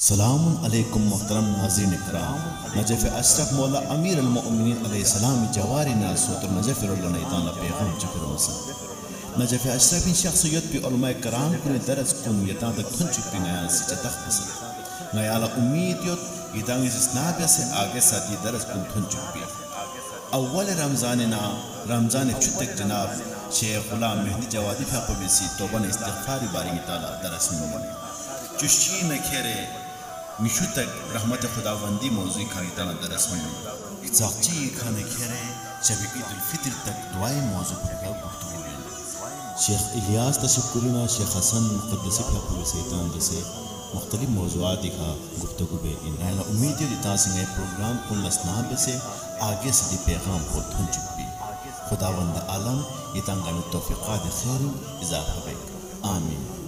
سلام علیکم محترم ناظرین کرام. نجف اشرف مولا امیر المؤمنین علیہ السلام جواری ناسوتر نجف رلنیتان پیغام چکر مسا نجف اشرف شخصیت پی علماء کرام کن درس کن یتان تک تھن چک پی نیان سی چتخ پسر نیالا امید یوت یتان اس نابع سے آگے ساتھی درس کن تھن چک پی. اول رمضان چھتک جناب شیخ غلام مہدی جوادی فاقو بیسی توبان استغفاری باری تعالی درس میں چشی نکھیرے میشو تک رحمت خداوندی موضوع خریدانا درس میں اچاقچی کھانے کھیرے شب عید الفطر تک دعائیں موضوع پر گفتگو ہیں. شیخ الیاس تشکرینا شیخ حسن مقدسی فاقو سیطان جیسے مختلف موضوعات کا گفتگو بے انہالا امید ہے تاسی نئے پروگرام کن لسنابے سے آگے سے دی پیغام کو دھن چکی. خداوند عالم یہ تنگا میں توفیقات خیر اضافہ بے. آمین.